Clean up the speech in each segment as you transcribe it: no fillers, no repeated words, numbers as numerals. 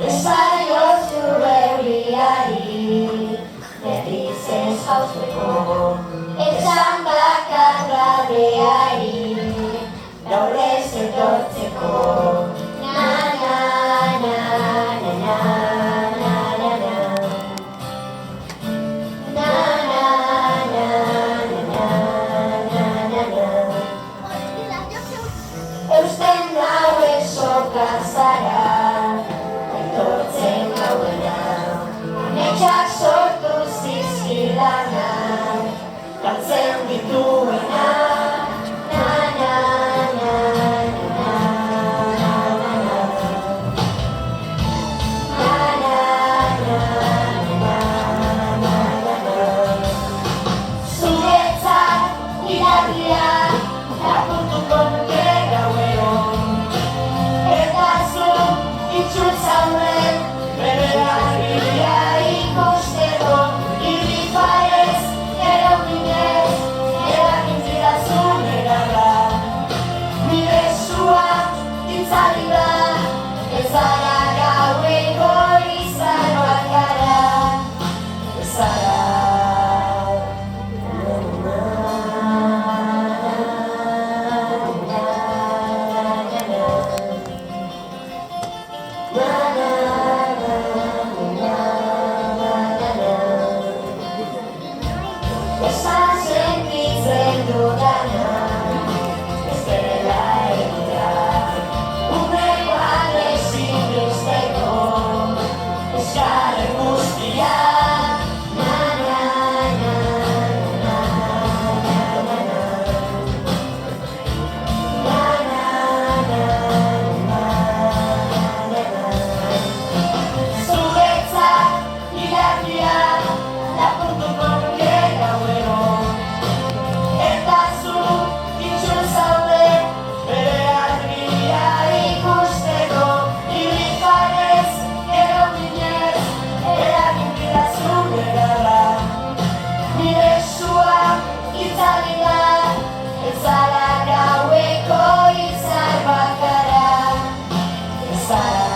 Ensayos jubilari, netizen jausteko, etxan bakarra behari, gaur ez etortzeko. Na, na, na, na, na, na, na, na. Na, na, na, na, na, na, na. Eusten nauen soka zara, etortzen gauena, netxak sortu zizkidana, galtzen dituena. Na, na, na, na, na, na, na. Na, na, na, na, na, na, na. Zuretzat ilargia lapurtuko nuke gauero, eta zu itxul zauden bere argia ikusteko. Irrifarez, erominez, eragintzidazun erara, nire sua itzali da, ez zara gaueko izan bakara, ez zara. Esan sentitzen dudana, ez dela egia, umekoan ezin usteko, eskaren guztia. Na, na, na, na, na, na, na. Na, na, na, na, na, na. Zuretzat ilargia lapurtuko nuke gauero, eta zu itxul zaude bere argia ikusteko. Irrifarez, erominez, eragintzidazun erara, nire sua itzali da, ez zara gaueko izan bakara, ez zara.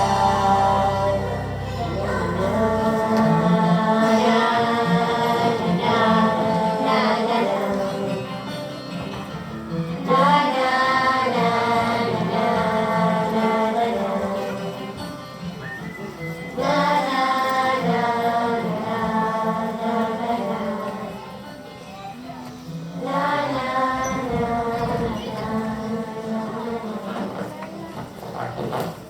Thank you.